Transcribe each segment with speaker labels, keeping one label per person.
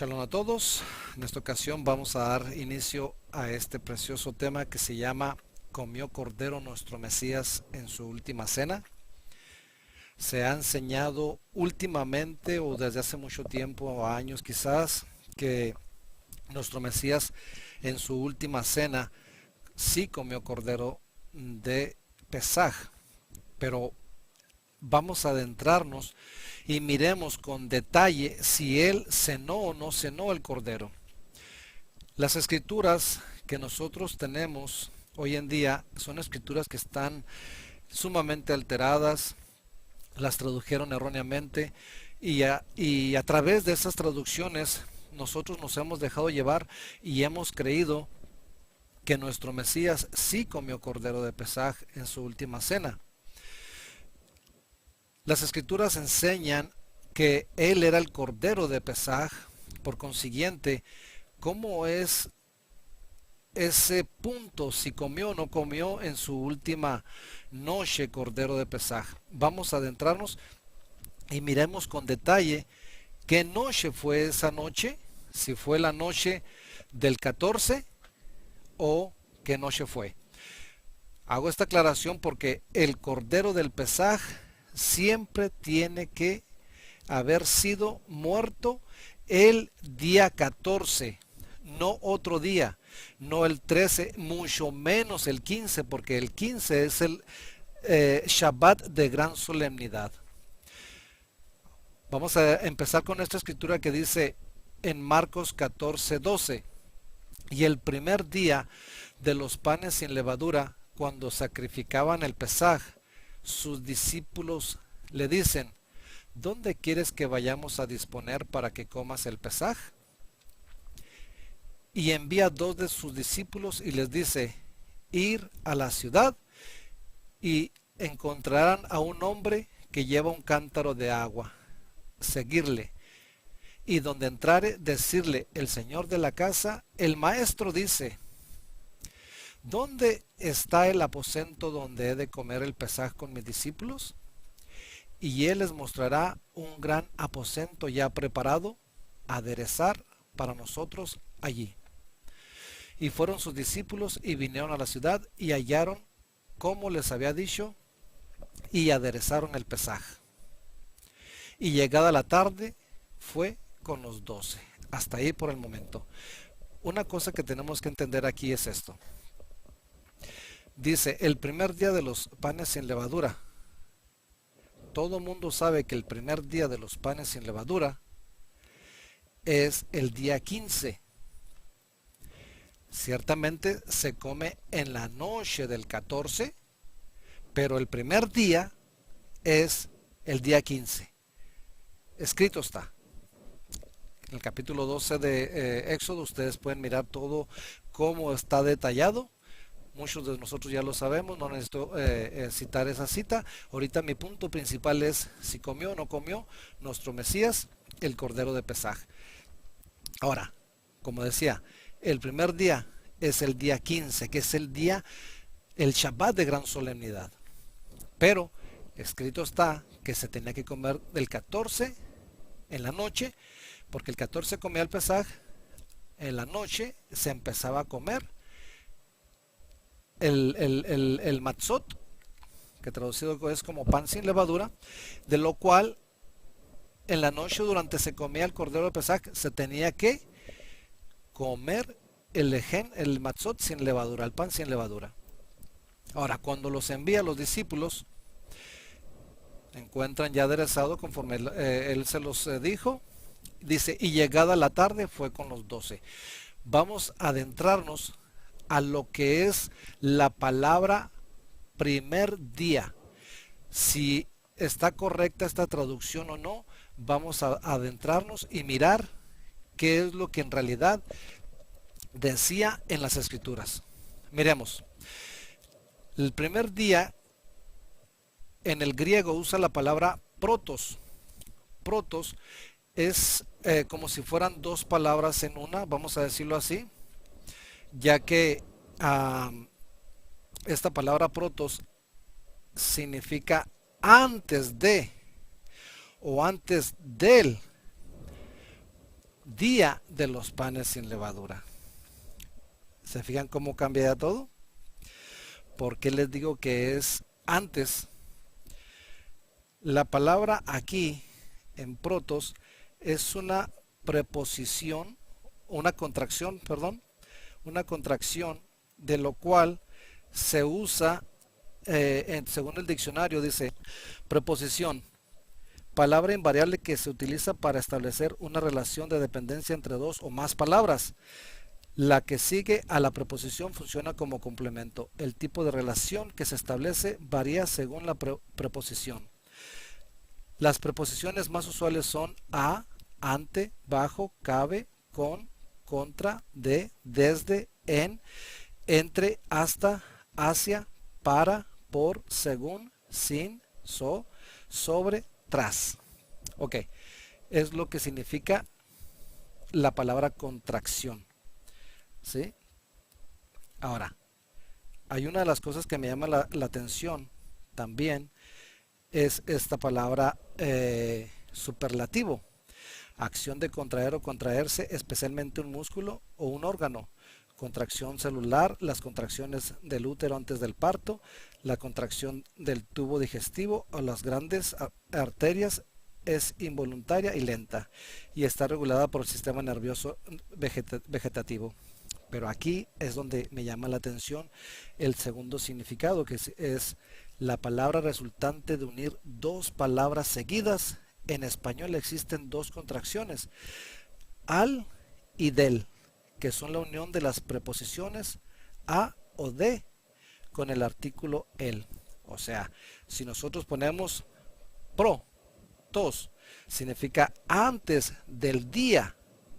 Speaker 1: Shalom a todos. En esta ocasión vamos a dar inicio a este precioso tema que se llama ¿Comió Cordero nuestro Mesías en su última cena? Se ha enseñado últimamente o desde hace mucho tiempo o años quizás que nuestro Mesías en su última cena sí comió cordero de Pesaj, pero vamos a adentrarnos y miremos con detalle si él cenó o no cenó el cordero. Las escrituras que nosotros tenemos hoy en día son escrituras que están sumamente alteradas, las tradujeron erróneamente y a través de esas traducciones nosotros nos hemos dejado llevar y hemos creído que nuestro Mesías sí comió cordero de Pesaj en su última cena. Las escrituras enseñan que él era el cordero de Pesaj. Por consiguiente, ¿cómo es ese punto si comió o no comió en su última noche cordero de Pesaj? Vamos a adentrarnos y miremos con detalle qué noche fue esa noche, si fue la noche del 14 o qué noche fue. Hago esta aclaración porque el cordero del Pesaj siempre tiene que haber sido muerto el día 14, no otro día, no el 13, mucho menos el 15, porque el 15 es el Shabbat de gran solemnidad. Vamos a empezar con esta escritura que dice en Marcos 14:12: y el primer día de los panes sin levadura, cuando sacrificaban el Pesaj, sus discípulos le dicen: ¿dónde quieres que vayamos a disponer para que comas el Pesaj? Y envía dos de sus discípulos y les dice: ir a la ciudad y encontrarán a un hombre que lleva un cántaro de agua, seguirle, y donde entrare decirle: el señor de la casa, el maestro dice: ¿dónde está el aposento donde he de comer el Pesaj con mis discípulos? Y él les mostrará un gran aposento ya preparado, aderezar para nosotros allí. Y fueron sus discípulos y vinieron a la ciudad y hallaron como les había dicho y aderezaron el Pesaj. Y llegada la tarde fue con los 12. Hasta ahí por el momento. Una cosa que tenemos que entender aquí es esto. Dice, el primer día de los panes sin levadura. Todo mundo sabe que el primer día de los panes sin levadura es el día 15. Ciertamente se come en la noche del 14, pero el primer día es el día 15. Escrito está. En el capítulo 12 de Éxodo ustedes pueden mirar todo cómo está detallado. Muchos de nosotros ya lo sabemos, no necesito citar esa cita. Ahorita mi punto principal es si comió o no comió nuestro Mesías el cordero de Pesaj. Ahora, como decía, el primer día es el día 15, que es el día, el Shabbat de gran solemnidad. Pero escrito está que se tenía que comer del 14 en la noche, porque el 14 comía el Pesaj, en la noche se empezaba a comer el matzot, que traducido es como pan sin levadura, de lo cual en la noche durante se comía el cordero de Pesaj, se tenía que comer el lején, el matzot sin levadura, el pan sin levadura. Ahora, cuando los envía a los discípulos, encuentran ya aderezado conforme él se los dijo. Dice, y llegada la tarde fue con los 12. Vamos a adentrarnos a lo que es la palabra primer día. Si está correcta esta traducción o no, vamos a adentrarnos y mirar qué es lo que en realidad decía en las escrituras. Miremos. El primer día en el griego usa la palabra protos. Protos es como si fueran dos palabras en una, vamos a decirlo así, ya que esta palabra protos significa antes de o antes del día de los panes sin levadura. ¿Se fijan cómo cambia ya todo? ¿Por qué les digo que es antes? La palabra aquí en protos es una preposición, una contracción, perdón, una contracción de lo cual se usa, según el diccionario dice, preposición, palabra invariable que se utiliza para establecer una relación de dependencia entre dos o más palabras. La que sigue a la preposición funciona como complemento. El tipo de relación que se establece varía según la preposición. Las preposiciones más usuales son a, ante, bajo, cabe, con, contra, de, desde, en, entre, hasta, hacia, para, por, según, sin, sobre, tras. Ok, es lo que significa la palabra contracción. ¿Sí? Ahora, hay una de las cosas que me llama la atención también es esta palabra superlativo. Acción de contraer o contraerse, especialmente un músculo o un órgano. Contracción celular, las contracciones del útero antes del parto, la contracción del tubo digestivo o las grandes arterias es involuntaria y lenta y está regulada por el sistema nervioso vegetativo. Pero aquí es donde me llama la atención el segundo significado, que es la palabra resultante de unir dos palabras seguidas. En español existen dos contracciones, al y del, que son la unión de las preposiciones a o de con el artículo el. O sea, si nosotros ponemos pro, tos, significa antes del día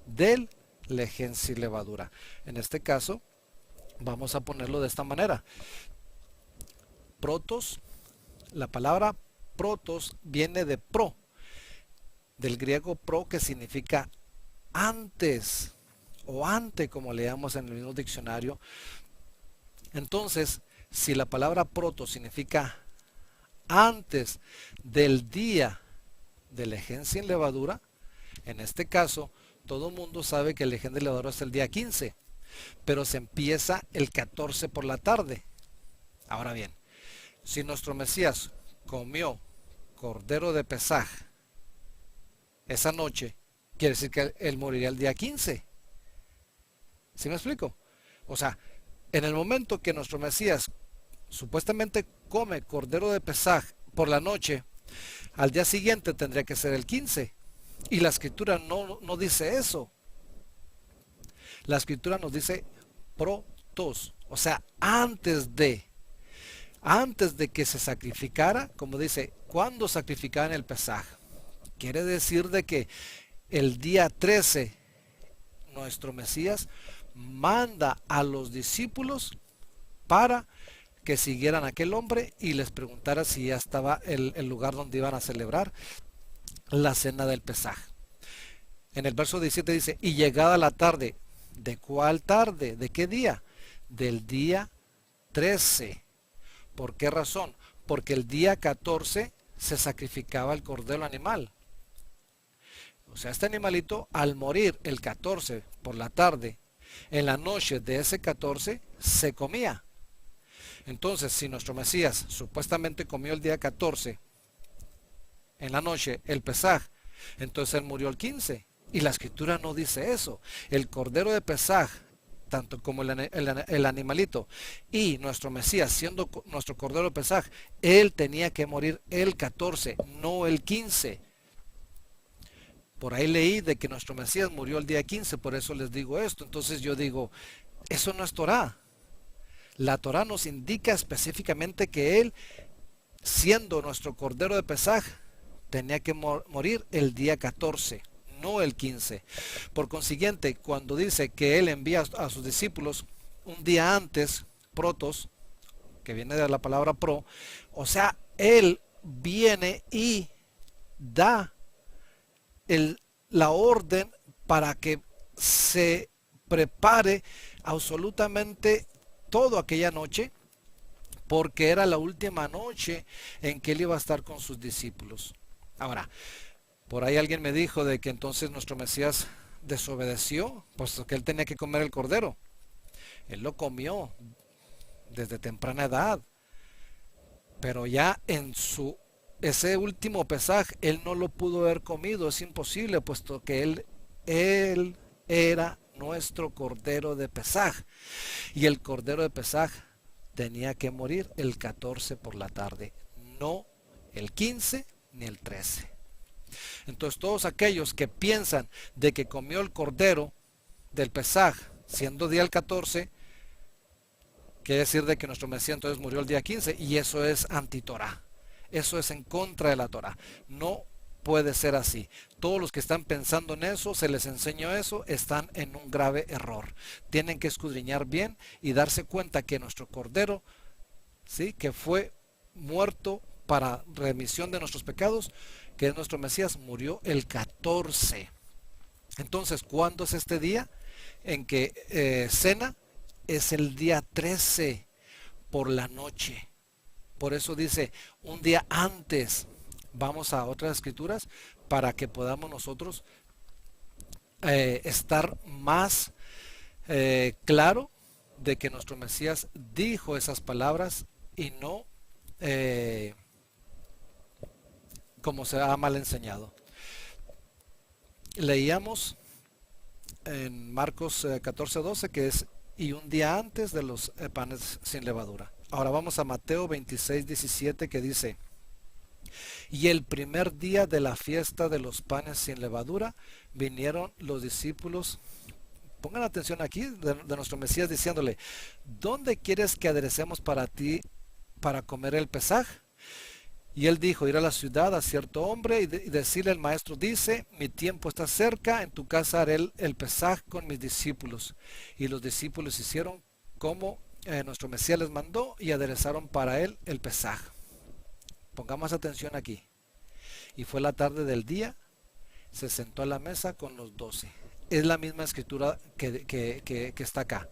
Speaker 1: del lején sin levadura. En este caso, vamos a ponerlo de esta manera. Protos, la palabra protos viene de pro, del griego pro, que significa antes o ante, como leamos en el mismo diccionario. Entonces, si la palabra proto significa antes del día del lején sin levadura, en este caso, todo el mundo sabe que el lején de levadura es el día 15, pero se empieza el 14 por la tarde. Ahora bien, si nuestro Mesías comió cordero de Pesaj esa noche, quiere decir que él moriría el día 15. ¿Sí me explico? O sea, en el momento que nuestro Mesías supuestamente come cordero de Pesaj por la noche, al día siguiente tendría que ser el 15. Y la escritura no dice eso. La escritura nos dice protos, o sea, antes de que se sacrificara, como dice, cuando sacrificaban el Pesaj. Quiere decir de que el día 13 nuestro Mesías manda a los discípulos para que siguieran a aquel hombre y les preguntara si ya estaba el lugar donde iban a celebrar la cena del Pesaj. En el verso 17 dice, y llegada la tarde. ¿De cuál tarde? ¿De qué día? Del día 13. ¿Por qué razón? Porque el día 14 se sacrificaba el cordero animal. O sea, este animalito al morir el 14 por la tarde, en la noche de ese 14 se comía. Entonces, si nuestro Mesías supuestamente comió el día 14 en la noche el Pesaj, entonces él murió el 15. Y la escritura no dice eso. El cordero de Pesaj, tanto como el animalito y nuestro Mesías siendo nuestro cordero de Pesaj, él tenía que morir el 14, no el 15. Por ahí leí de que nuestro Mesías murió el día 15, por eso les digo esto. Entonces yo digo, eso no es Torá. La Torá nos indica específicamente que él, siendo nuestro cordero de Pesaj, tenía que morir el día 14, no el 15. Por consiguiente, cuando dice que él envía a sus discípulos un día antes, protos, que viene de la palabra pro, o sea, él viene y da la orden para que se prepare absolutamente todo aquella noche, porque era la última noche en que él iba a estar con sus discípulos. Ahora, por ahí alguien me dijo de que entonces nuestro Mesías desobedeció, puesto que él tenía que comer el cordero. Él lo comió desde temprana edad, pero ya en ese último Pesaj él no lo pudo haber comido, es imposible, puesto que él era nuestro cordero de Pesaj, y el cordero de Pesaj tenía que morir el 14 por la tarde, no el 15 ni el 13. Entonces todos aquellos que piensan de que comió el cordero del Pesaj siendo día el 14, quiere decir de que nuestro Mesías entonces murió el día 15, y eso es anti-Torah. Eso es en contra de la Torah. No puede ser así. Todos los que están pensando en eso, se les enseñó eso, están en un grave error. Tienen que escudriñar bien y darse cuenta que nuestro cordero, ¿sí?, que fue muerto para remisión de nuestros pecados, que es nuestro Mesías, murió el 14. Entonces, ¿cuándo es este día en que cena? Es el día 13 por la noche. Por eso dice un día antes. Vamos a otras escrituras para que podamos nosotros estar más claro de que nuestro Mesías dijo esas palabras y no como se ha mal enseñado. Leíamos en Marcos 14:12 que es y un día antes de los panes sin levadura. Ahora vamos a Mateo 26:17 que dice: y el primer día de la fiesta de los panes sin levadura vinieron los discípulos. Pongan atención aquí de nuestro Mesías diciéndole: ¿dónde quieres que aderecemos para ti para comer el Pesaj? Y él dijo: ir a la ciudad a cierto hombre y decirle: el maestro dice, mi tiempo está cerca, en tu casa haré el Pesaj con mis discípulos. Y los discípulos hicieron como nuestro Mesías les mandó y aderezaron para él el Pesaj. Pongamos atención aquí. Y fue la tarde del día, se sentó a la mesa con los 12. Es la misma escritura que está acá.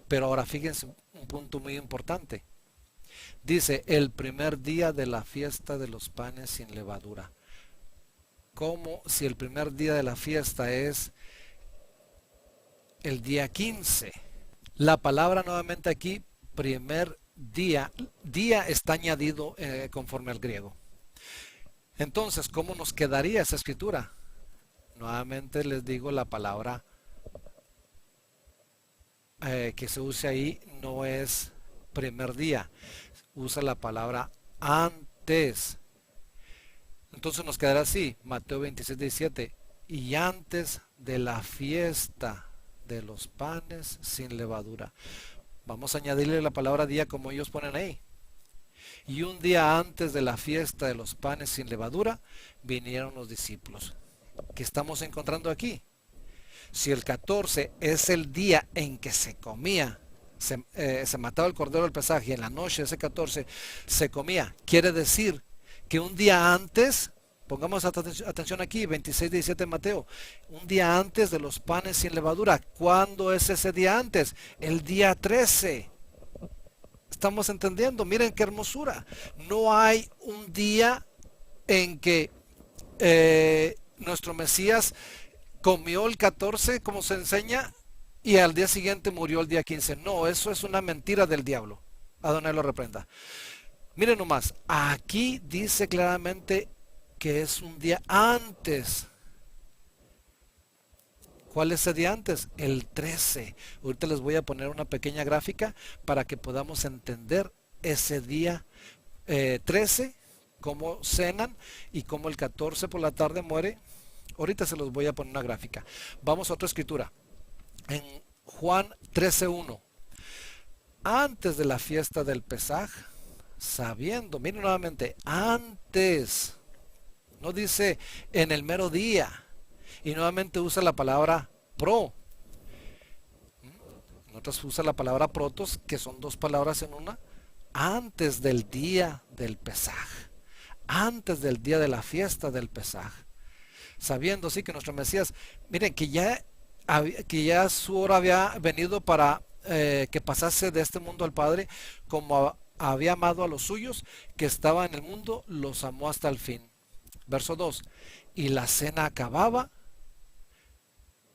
Speaker 1: Pero ahora fíjense un punto muy importante. Dice, el primer día de la fiesta de los panes sin levadura. Como si el primer día de la fiesta es el día 15. La palabra nuevamente aquí, primer día, día está añadido conforme al griego. Entonces, ¿cómo nos quedaría esa escritura? Nuevamente les digo, la palabra que se usa ahí no es primer día, usa la palabra antes. Entonces nos quedará así, Mateo 26:17, y antes de la fiesta de los panes sin levadura. Vamos a añadirle la palabra día como ellos ponen ahí. Y un día antes de la fiesta de los panes sin levadura vinieron los discípulos. ¿Qué estamos encontrando aquí? Si el 14 es el día en que se comía, se mataba el cordero del Pesaj, y en la noche ese 14 se comía, quiere decir que un día antes, pongamos atención aquí, 26:17 de Mateo, un día antes de los panes sin levadura. ¿Cuándo es ese día antes? El día 13. Estamos entendiendo, miren qué hermosura. No hay un día en que nuestro Mesías comió el 14 como se enseña y al día siguiente murió el día 15. No, eso es una mentira del diablo. Adonai lo reprenda. Miren nomás, aquí dice claramente que es un día antes. ¿Cuál es ese día antes? El 13. Ahorita les voy a poner una pequeña gráfica para que podamos entender ese día 13, cómo cenan y cómo el 14 por la tarde muere. Ahorita se los voy a poner una gráfica. Vamos a otra escritura. En Juan 13:1. Antes de la fiesta del Pesaj, sabiendo, miren nuevamente, antes. No dice en el mero día. Y nuevamente usa la palabra pro. Nosotros usa la palabra protos, que son dos palabras en una. Antes del día del Pesaj. Antes del día de la fiesta del Pesaj. Sabiendo sí que nuestro Mesías, miren que ya su hora había venido para que pasase de este mundo al Padre, como había amado a los suyos que estaban en el mundo, los amó hasta el fin. Verso 2. Y la cena acababa.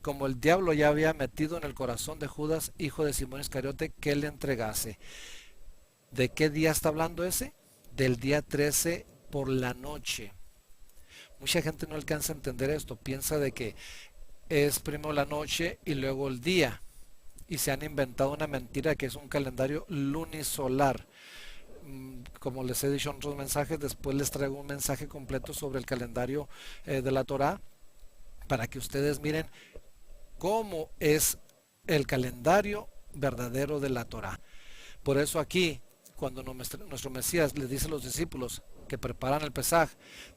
Speaker 1: como el diablo ya había metido en el corazón de Judas, hijo de Simón Iscariote, que le entregase. ¿De qué día está hablando ese? Del día 13 por la noche. Mucha gente no alcanza a entender esto, piensa de que es primero la noche y luego el día, y se han inventado una mentira que es un calendario lunisolar. Como les he dicho en otros mensajes, después les traigo un mensaje completo sobre el calendario de la Torá, para que ustedes miren cómo es el calendario verdadero de la Torá. Por eso aquí, cuando nuestro Mesías le dice a los discípulos que preparan el Pesaj,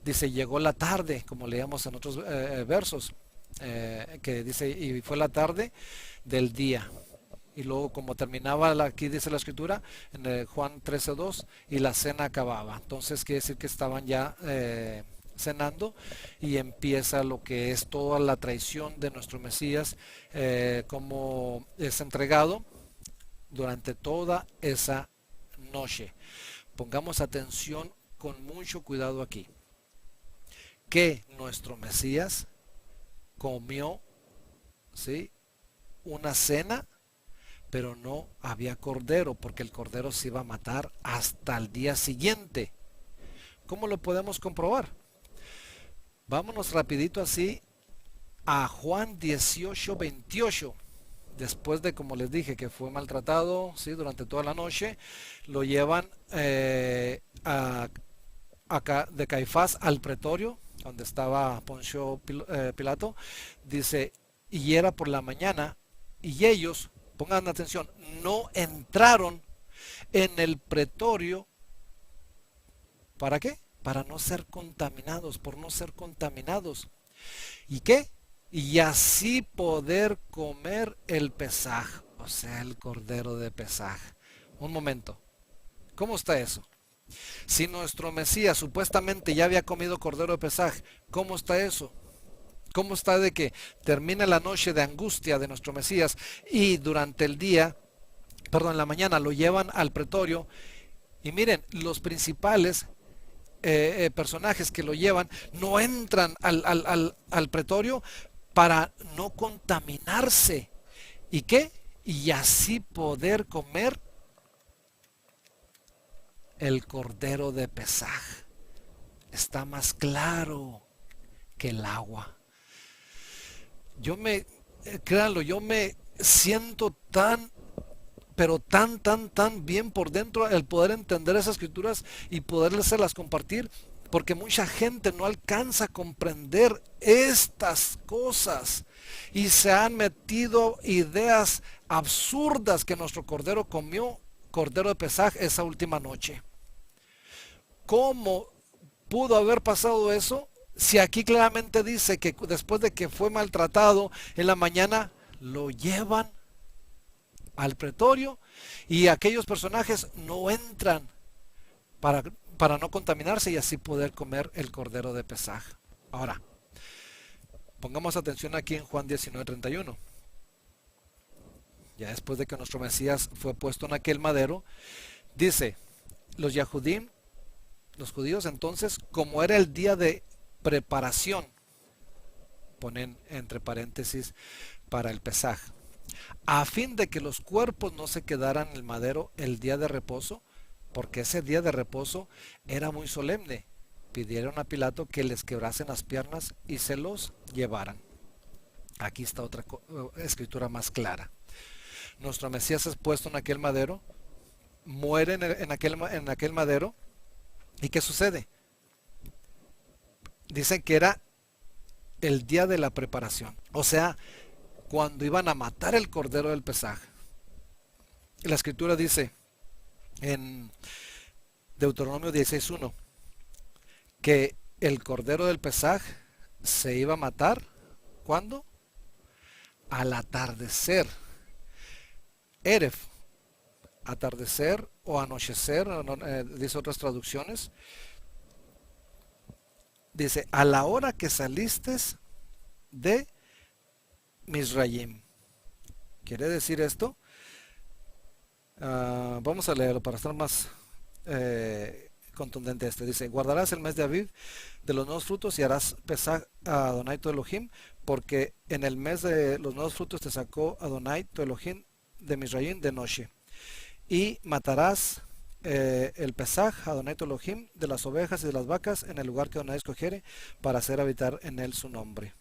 Speaker 1: dice, llegó la tarde, como leíamos en otros versos, que dice, y fue la tarde del día. Y luego, como terminaba, aquí dice la escritura, en Juan 13:2, y la cena acababa. Entonces quiere decir que estaban ya cenando, y empieza lo que es toda la traición de nuestro Mesías, como es entregado durante toda esa noche. Pongamos atención con mucho cuidado aquí, que nuestro Mesías comió, ¿sí?, una cena, pero no había cordero, porque el cordero se iba a matar hasta el día siguiente. ¿Cómo lo podemos comprobar? Vámonos rapidito así a Juan 18:28. Después de, como les dije, que fue maltratado, ¿sí?, durante toda la noche, lo llevan de Caifás al pretorio, donde estaba Poncio Pilato. Dice, y era por la mañana, y ellos, pongan atención, no entraron en el pretorio. ¿Para qué? Para no ser contaminados, por no ser contaminados. ¿Y qué? Y así poder comer el Pesaj, o sea, el cordero de Pesaj. Un momento, ¿cómo está eso? Si nuestro Mesías supuestamente ya había comido cordero de Pesaj, ¿cómo está eso? ¿Cómo está de que termina la noche de angustia de nuestro Mesías y durante el día, perdón, en la mañana lo llevan al pretorio? Y miren, los principales personajes que lo llevan no entran al pretorio para no contaminarse. ¿Y qué? Y así poder comer el cordero de Pesaj. Está más claro que el agua. Créanlo, yo me siento tan, pero tan bien por dentro el poder entender esas escrituras y poderlas compartir, porque mucha gente no alcanza a comprender estas cosas y se han metido ideas absurdas que nuestro cordero comió cordero de Pesaj esa última noche. ¿Cómo pudo haber pasado eso? Si aquí claramente dice que después de que fue maltratado en la mañana, lo llevan al pretorio y aquellos personajes no entran para no contaminarse y así poder comer el cordero de Pesaj. Ahora, pongamos atención aquí en Juan 19:31. Ya después de que nuestro Mesías fue puesto en aquel madero, dice, los Yahudim, los judíos, entonces, como era el día de preparación, ponen entre paréntesis, para el Pesaj, a fin de que los cuerpos no se quedaran en el madero el día de reposo, porque ese día de reposo era muy solemne, pidieron a Pilato que les quebrasen las piernas y se los llevaran. Aquí está otra escritura más clara. Nuestro Mesías es puesto en aquel madero, muere en aquel madero, ¿y qué sucede? Dicen que era el día de la preparación, o sea, cuando iban a matar el cordero del Pesaj. La escritura dice en Deuteronomio 16:1 que el cordero del Pesaj se iba a matar, ¿cuándo? Al atardecer. Erev, atardecer o anochecer, dice otras traducciones. Dice, a la hora que saliste de Misraim. ¿Quiere decir esto? Vamos a leerlo para estar más contundente este. Dice, guardarás el mes de Aviv de los nuevos frutos y harás Pesaj a Adonai tu Elohim, porque en el mes de los nuevos frutos te sacó Adonai tu Elohim de Misraim de noche. Y matarás el Pesaj, Adonai tu Elohim, de las ovejas y de las vacas en el lugar que Adonai escogiere para hacer habitar en él su nombre.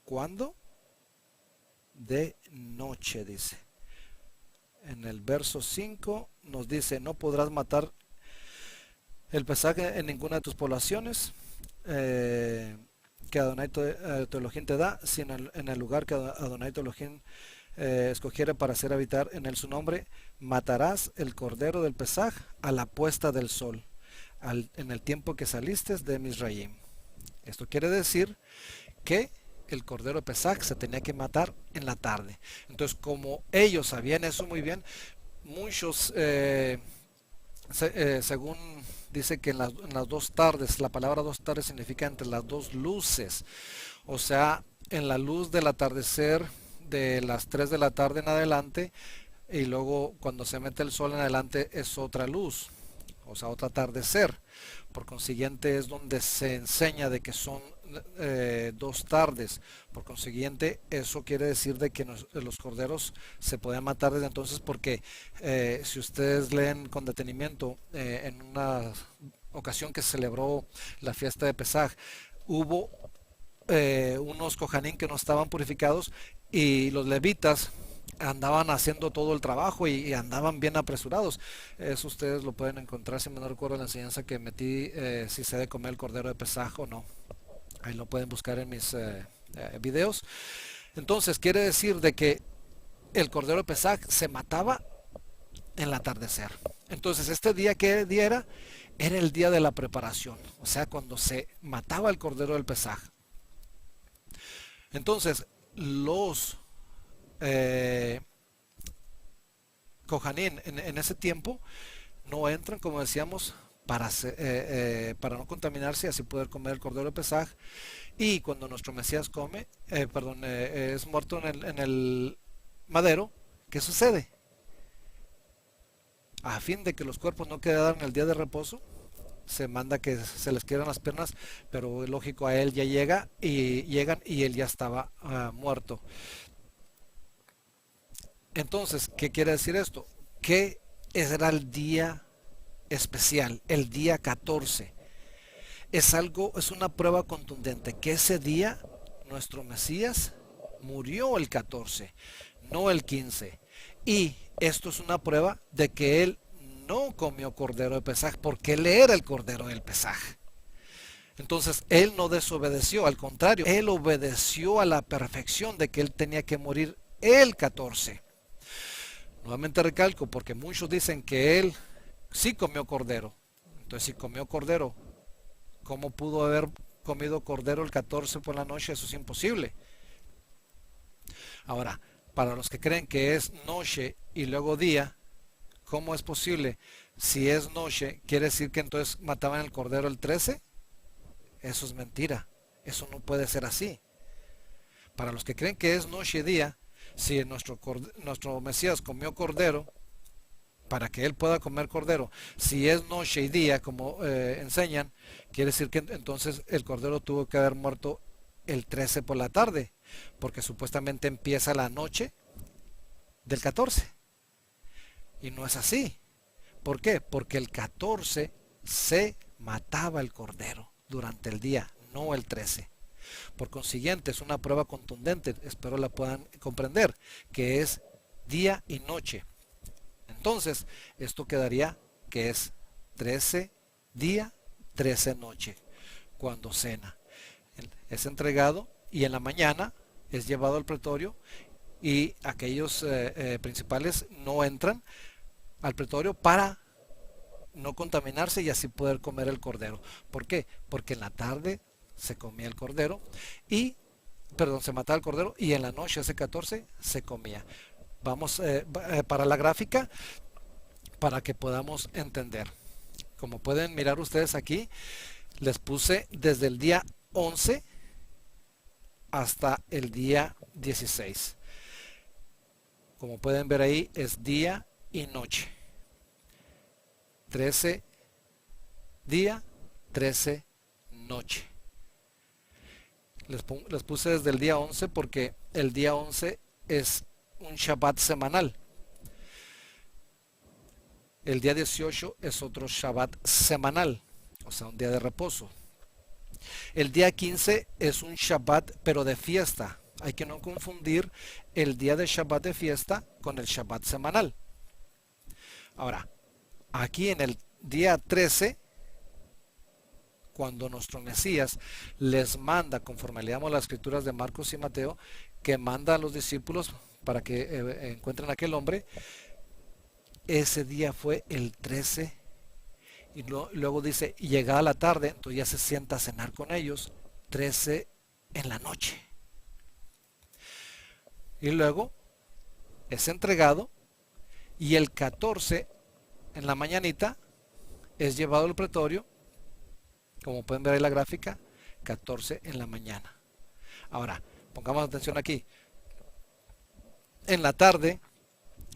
Speaker 1: ¿Cuándo? De noche, dice. En el verso 5 nos dice, no podrás matar el Pesaj en ninguna de tus poblaciones que Adonai tu Elohim te da, sino en el lugar que Adonai tu Elohim escogiere para hacer habitar en él su nombre. Matarás el cordero del Pesaj a la puesta del sol, en el tiempo que saliste de Misraim. Esto quiere decir que el cordero de Pesaj se tenía que matar en la tarde. Entonces, como ellos sabían eso muy bien, muchos, según dice que en las dos tardes, la palabra dos tardes significa entre las dos luces, o sea, en la luz del atardecer de las 3 de la tarde en adelante, y luego cuando se mete el sol en adelante es otra luz, o sea, otro atardecer. Por consiguiente es donde se enseña de que son dos tardes. Por consiguiente eso quiere decir de que los corderos se podían matar desde entonces, porque si ustedes leen con detenimiento en una ocasión que se celebró la fiesta de Pesaj, hubo unos cojanín que no estaban purificados y los levitas andaban haciendo todo el trabajo y andaban bien apresurados. Eso ustedes lo pueden encontrar, si me no recuerdo la enseñanza que metí, si se debe comer el cordero de Pesaj o no. Ahí lo pueden buscar en mis videos. Entonces quiere decir de que el cordero de Pesaj se mataba en el atardecer. Entonces este día, ¿qué día era? Era el día de la preparación, o sea, cuando se mataba el cordero del Pesaj. Entonces los Kohanim en ese tiempo no entran, como decíamos, para no contaminarse y así poder comer el cordero de Pesaj. Y cuando nuestro Mesías es muerto en el madero, ¿qué sucede? A fin de que los cuerpos no quedaran en el día de reposo, se manda que se les quieran las piernas, pero lógico, a él ya llegan y él ya estaba muerto. Entonces, ¿qué quiere decir esto? Que era el día especial, el día 14. Es una prueba contundente que ese día nuestro Mesías murió el 14, no el 15. Y esto es una prueba de que él no comió cordero de Pesaj, porque él era el cordero del Pesaj. Entonces él no desobedeció, al contrario, él obedeció a la perfección de que él tenía que morir el 14. Nuevamente recalco, porque muchos dicen que él sí comió cordero. Entonces, si comió cordero, ¿cómo pudo haber comido cordero el 14 por la noche? Eso es imposible. Ahora, para los que creen que es noche y luego día, ¿cómo es posible? Si es noche, ¿quiere decir que entonces mataban el cordero el 13? Eso es mentira. Eso no puede ser así. Para los que creen que es noche y día, si nuestro Mesías comió cordero, para que él pueda comer cordero, si es noche y día, como enseñan, quiere decir que entonces el cordero tuvo que haber muerto el 13 por la tarde, porque supuestamente empieza la noche del 14. Y no es así. ¿Por qué? Porque el 14 se mataba el cordero durante el día, no el 13. Por consiguiente, es una prueba contundente, espero la puedan comprender, que es día y noche. Entonces, esto quedaría que es 13 día, 13 noche, cuando cena. Es entregado y en la mañana es llevado al pretorio, y aquellos principales no entran al pretorio para no contaminarse y así poder comer el cordero. ¿Por qué? Porque en la tarde se comía el cordero se mataba el cordero, y en la noche, ese 14, se comía. Vamos para la gráfica para que podamos entender. Como pueden mirar ustedes aquí, les puse desde el día 11 hasta el día 16. Como pueden ver ahí, es día y noche. 13 día, 13, noche. Les puse desde el día 11 porque el día 11 es un Shabbat semanal. El día 18 es otro Shabbat semanal, o sea, un día de reposo. El día 15 es un Shabbat, pero de fiesta. Hay que no confundir el día de Shabbat de fiesta con el Shabbat semanal. Ahora, aquí en el día 13, cuando nuestro Mesías les manda, conforme leamos las escrituras de Marcos y Mateo, que manda a los discípulos para que encuentren a aquel hombre, ese día fue el 13. Y luego dice, y llegada la tarde, entonces ya se sienta a cenar con ellos, 13 en la noche. Y luego es entregado, y el 14 en la mañanita es llevado al pretorio, como pueden ver ahí la gráfica, 14 en la mañana. Ahora, pongamos atención aquí. En la tarde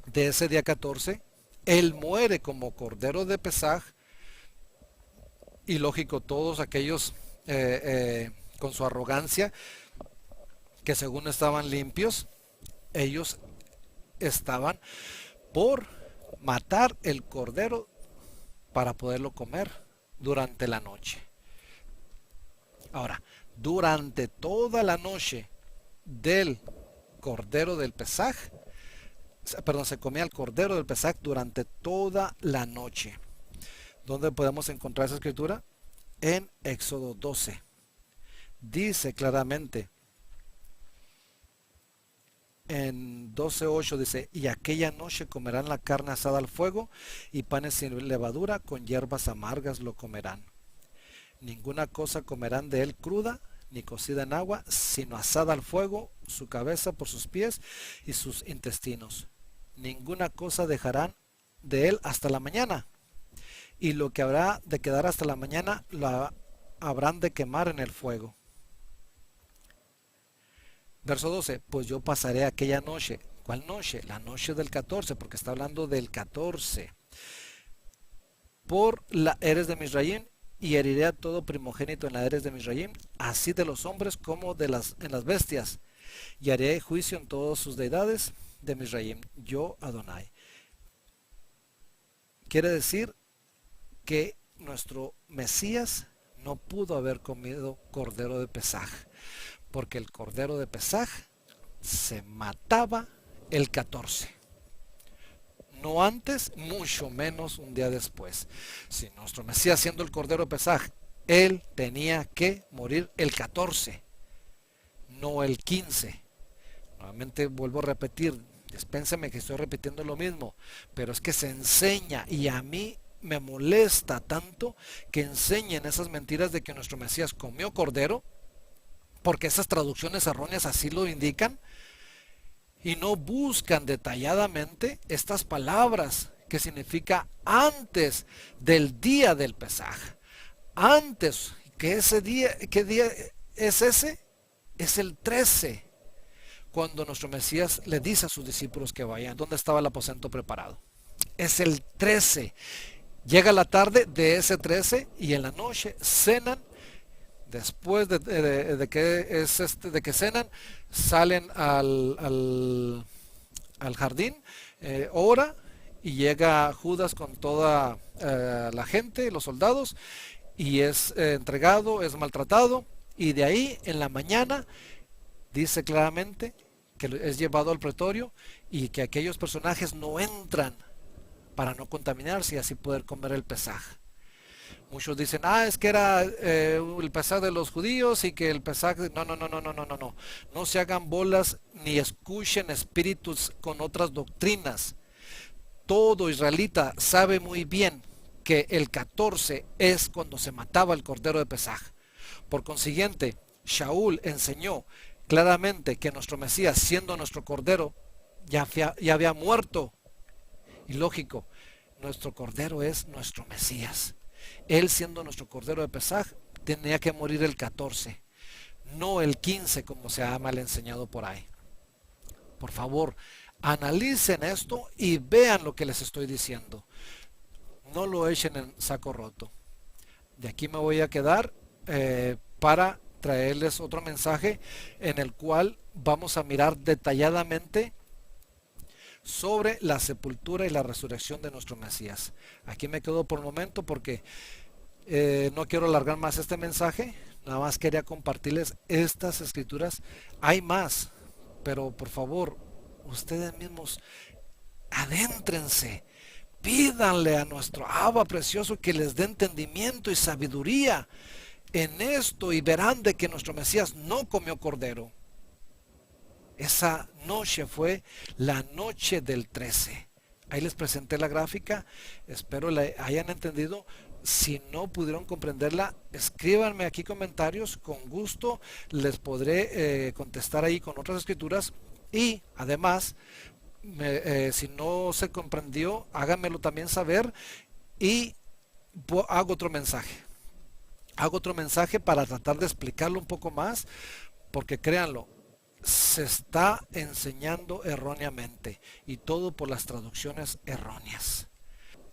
Speaker 1: de ese día 14, él muere como cordero de Pesaj. Y lógico, todos aquellos con su arrogancia, que según estaban limpios, ellos estaban por matar el cordero para poderlo comer durante la noche. Ahora, durante toda la noche del cordero del Pesaj, perdón, se comía el cordero del Pesaj durante toda la noche. ¿Dónde podemos encontrar esa escritura? En Éxodo 12. Dice claramente, en 12:8 dice, y aquella noche comerán la carne asada al fuego y panes sin levadura, con hierbas amargas lo comerán. Ninguna cosa comerán de él cruda, ni cocida en agua, sino asada al fuego, su cabeza por sus pies y sus intestinos. Ninguna cosa dejarán de él hasta la mañana. Y lo que habrá de quedar hasta la mañana lo habrán de quemar en el fuego. Verso 12, pues yo pasaré aquella noche. ¿Cuál noche? La noche del 14, porque está hablando del 14. Por la Eres de Misraim, y heriré a todo primogénito en la Eres de Misraim, así de los hombres como en las bestias, y haré juicio en todas sus deidades de Misraim, yo Adonai. Quiere decir que nuestro Mesías no pudo haber comido cordero de Pesaj, porque el cordero de Pesaj se mataba el 14. No antes, mucho menos un día después. Si nuestro Mesías, siendo el cordero de Pesaj, él tenía que morir el 14, no el 15. Nuevamente vuelvo a repetir, dispénseme que estoy repitiendo lo mismo, pero es que se enseña, y a mí me molesta tanto que enseñen esas mentiras de que nuestro Mesías comió cordero, porque esas traducciones erróneas así lo indican, y no buscan detalladamente estas palabras que significa antes del día del Pesaj. Antes, que ese día, ¿qué día es ese? Es el 13, cuando nuestro Mesías le dice a sus discípulos que vayan. ¿Dónde estaba el aposento preparado? Es el 13. Llega la tarde de ese 13 y en la noche cenan. Después de que cenan, salen al jardín, ora, y llega Judas con toda la gente, los soldados, y es entregado, es maltratado, y de ahí en la mañana dice claramente que es llevado al pretorio y que aquellos personajes no entran para no contaminarse y así poder comer el Pesaj. Muchos dicen, es que era el Pesaj de los judíos y que el Pesaj... No. No se hagan bolas ni escuchen espíritus con otras doctrinas. Todo israelita sabe muy bien que el 14 es cuando se mataba el cordero de Pesaj. Por consiguiente, Shaul enseñó claramente que nuestro Mesías, siendo nuestro cordero, ya había muerto. Y lógico, nuestro cordero es nuestro Mesías. Él, siendo nuestro cordero de Pesaj, tenía que morir el 14, no el 15 como se ha mal enseñado por ahí. Por favor, analicen esto y vean lo que les estoy diciendo. No lo echen en saco roto. De aquí me voy a quedar para traerles otro mensaje en el cual vamos a mirar detalladamente sobre la sepultura y la resurrección de nuestro Mesías. Aquí me quedo por el momento porque no quiero alargar más este mensaje, nada más quería compartirles estas escrituras. Hay más, pero por favor, ustedes mismos adéntrense, pídanle a nuestro Abba precioso que les dé entendimiento y sabiduría en esto y verán de que nuestro Mesías no comió cordero. Esa noche fue la noche del 13. Ahí les presenté la gráfica, espero la hayan entendido. Si no pudieron comprenderla, escríbanme aquí comentarios, con gusto les podré contestar ahí con otras escrituras. Y además, si no se comprendió, háganmelo también saber y hago otro mensaje. Hago otro mensaje para tratar de explicarlo un poco más, porque créanlo, se está enseñando erróneamente y todo por las traducciones erróneas.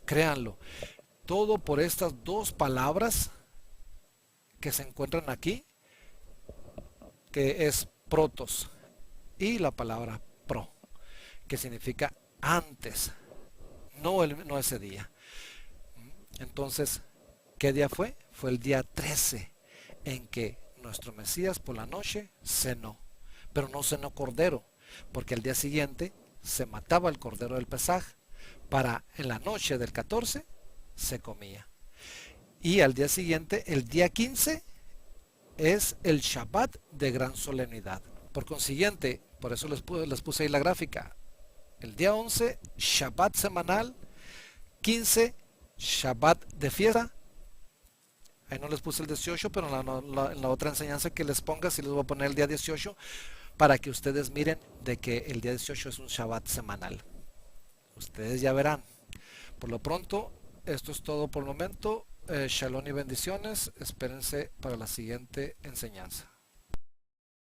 Speaker 1: Créanlo, todo por estas dos palabras que se encuentran aquí, que es protos y la palabra pro, que significa antes, no ese día. Entonces, ¿qué día fue? Fue el día 13 en que nuestro Mesías por la noche cenó, pero no cenó cordero, porque al día siguiente se mataba el cordero del Pesaj, para en la noche del 14 se comía. Y al día siguiente, el día 15, es el Shabbat de gran solemnidad. Por consiguiente, por eso les puse ahí la gráfica. El día 11, Shabbat semanal. 15, Shabbat de fiesta. Ahí no les puse el 18, pero en la otra enseñanza que les ponga, sí les voy a poner el día 18, para que ustedes miren de que el día 18 es un Shabbat semanal. Ustedes ya verán. Por lo pronto, esto es todo por el momento. Shalom y bendiciones. Espérense para la siguiente enseñanza.